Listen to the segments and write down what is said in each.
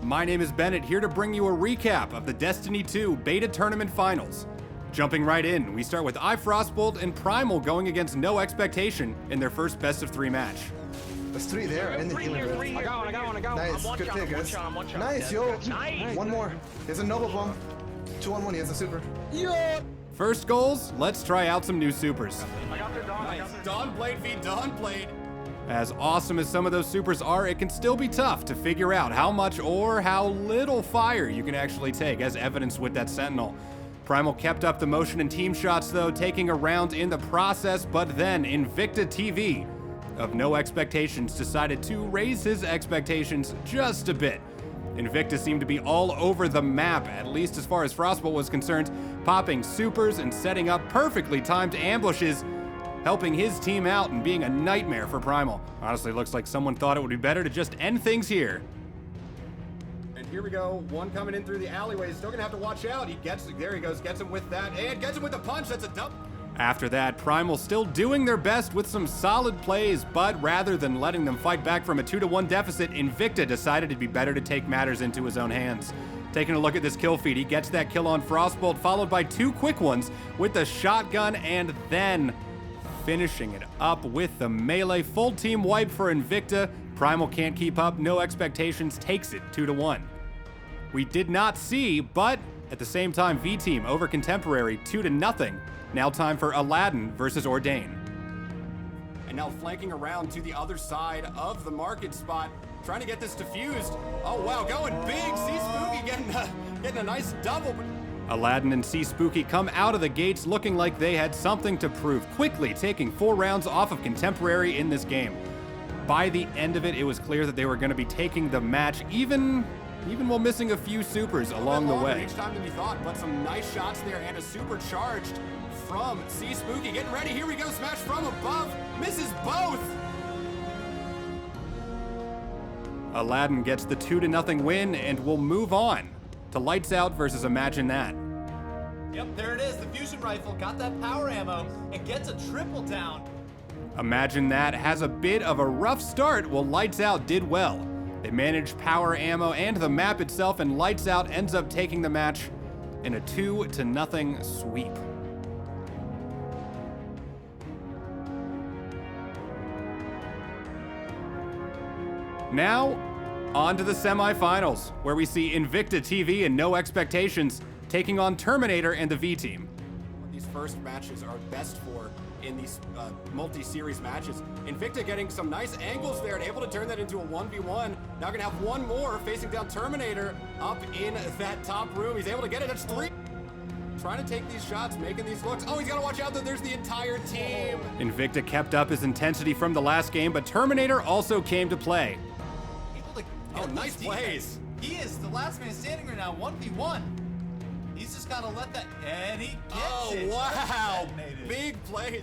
My name is Bennett, here to bring you a recap of the Destiny 2 Beta Tournament Finals. Jumping right in, we start with iFrostbolt and Primal going against No Expectation in their first best-of-3 match. There's 3 there, and the healer. I got one. Nice, good pick, guys. Nice, yo. Nice. One more. Here's a Noble Bomb. 2-on-1, he has a super. Yeah. First goals, let's try out some new supers. I got their Dawn. Nice. Dawnblade v Dawnblade. As awesome as some of those supers are, it can still be tough to figure out how much or how little fire you can actually take, as evidenced with that Sentinel. Primal kept up the motion and team shots though, taking a round in the process, but then Invicta TV of No Expectations decided to raise his expectations just a bit. Invicta seemed to be all over the map, at least as far as Frostbolt was concerned, popping supers and setting up perfectly timed ambushes, helping his team out and being a nightmare for Primal. Honestly, looks like someone thought it would be better to just end things here. And here we go, one coming in through the alleyway. Still gonna have to watch out. There he goes, gets him with that, and gets him with the punch. That's a double. After that, Primal still doing their best with some solid plays, but rather than letting them fight back from a 2-1 deficit, Invicta decided it'd be better to take matters into his own hands. Taking a look at this kill feed, he gets that kill on Frostbolt, followed by 2 quick ones with the shotgun, and then finishing it up with the melee. Full team wipe for Invicta. Primal can't keep up. No Expectations takes it 2-1. We did not see, but at the same time, V-Team over Contemporary 2-0. Now time for Aladdin versus Ordain. And now flanking around to the other side of the market spot, trying to get this defused. Oh wow, going big. See Spooky getting a nice double. Aladdin and See Spooky come out of the gates looking like they had something to prove, quickly taking 4 rounds off of Contemporary in this game. By the end of it, it was clear that they were going to be taking the match, even while missing a few supers along the way. Each time than you thought, but some nice shots there and a super charged from See Spooky. Getting ready, here we go, smash from above, misses both. Aladdin gets the 2-0 win and will move on to Lights Out versus Imagine That. Yep, there it is, the fusion rifle got that power ammo and gets a triple down. Imagine That has a bit of a rough start while Lights Out did well. They managed power ammo and the map itself, and Lights Out ends up taking the match in a 2-0 sweep. Now, on to the semifinals, where we see Invicta TV and No Expectations taking on Terminator and the V-Team. What these first matches are best for in these multi-series matches. Invicta getting some nice angles there and able to turn that into a 1v1. Now gonna have one more facing down Terminator up in that top room. He's able to get it, that's 3. Trying to take these shots, making these looks. Oh, he's gotta watch out though, there's the entire team. Invicta kept up his intensity from the last game, but Terminator also came to play. Oh, nice plays. He is the last man standing right now, 1v1. He's just gotta let that, and he gets it. Oh, wow. Big plays.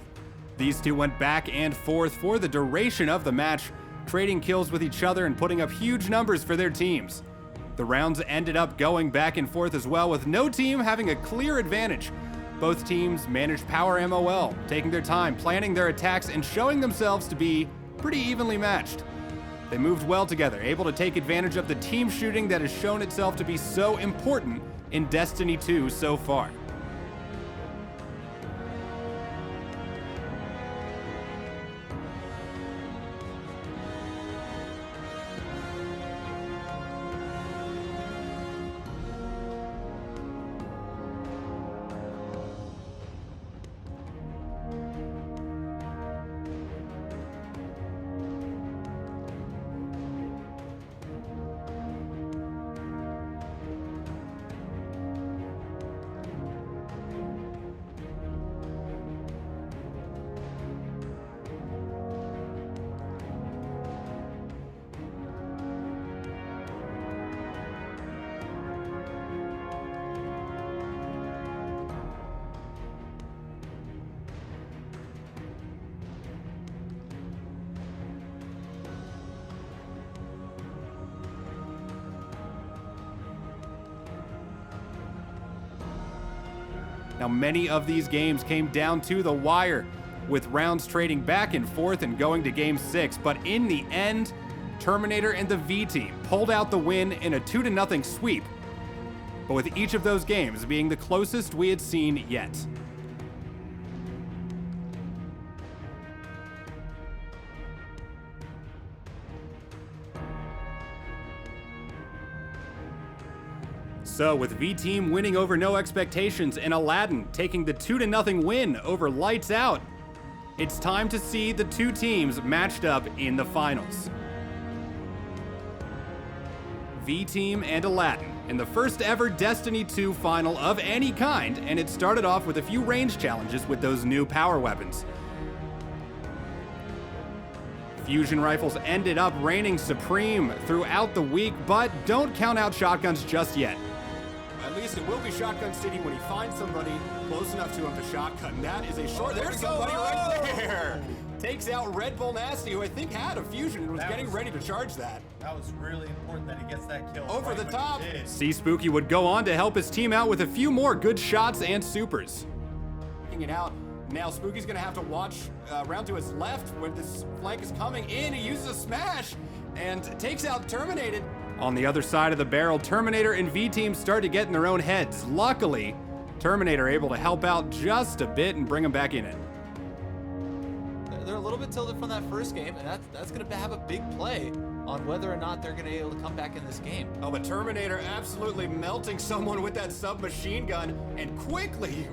These two went back and forth for the duration of the match, trading kills with each other and putting up huge numbers for their teams. The rounds ended up going back and forth as well, with no team having a clear advantage. Both teams managed power ammo well, taking their time, planning their attacks, and showing themselves to be pretty evenly matched. They moved well together, able to take advantage of the team shooting that has shown itself to be so important in Destiny 2 so far. Now, many of these games came down to the wire, with rounds trading back and forth and going to Game 6, but in the end, Terminator and the V team pulled out the win in a 2-0 sweep, but with each of those games being the closest we had seen yet. So with V-Team winning over no expectations and Aladdin taking the 2-0 win over Lights Out, it's time to see the two teams matched up in the finals. V-Team and Aladdin in the first ever Destiny 2 final of any kind, and it started off with a few range challenges with those new power weapons. Fusion rifles ended up reigning supreme throughout the week, but don't count out shotguns just yet. At least it will be Shotgun City when he finds somebody close enough to him to shotgun. That is a short. There's somebody right there. Takes out Red Bull Nasty, who I think had a fusion and was getting ready to charge that. That was really important that he gets that kill. Over the top. C Spooky would go on to help his team out with a few more good shots and supers. Taking it out. Now Spooky's gonna have to watch around to his left when this flank is coming in. He uses a smash and takes out Terminated. On the other side of the barrel, Terminator and V-Team start to get in their own heads. Luckily, Terminator able to help out just a bit and bring him back in it. They're a little bit tilted from that first game, and that's going to have a big play on whether or not they're going to be able to come back in this game. Oh, but Terminator absolutely melting someone with that submachine gun, and quickly.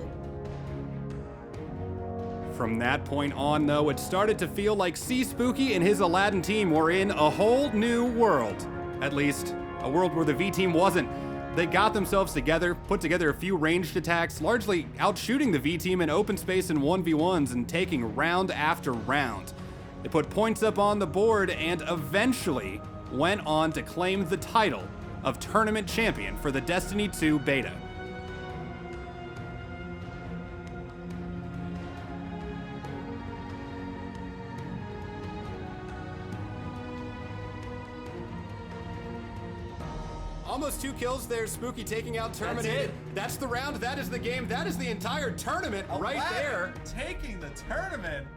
From that point on, though, it started to feel like C Spooky and his Aladdin team were in a whole new world. At least, a world where the V-Team wasn't. They got themselves together, put together a few ranged attacks, largely outshooting the V-Team in open space and 1v1s and taking round after round. They put points up on the board and eventually went on to claim the title of Tournament Champion for the Destiny 2 beta. Almost 2 kills there, Spooky taking out Terminated. That's the round, that is the game, that is the entire tournament right there. Taking the tournament.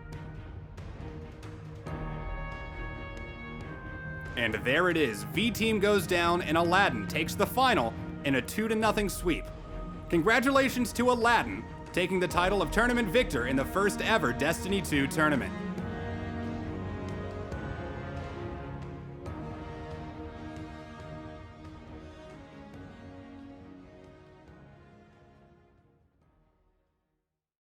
And there it is, V-Team goes down and Aladdin takes the final in a 2-0 sweep. Congratulations to Aladdin, taking the title of tournament victor in the first ever Destiny 2 tournament.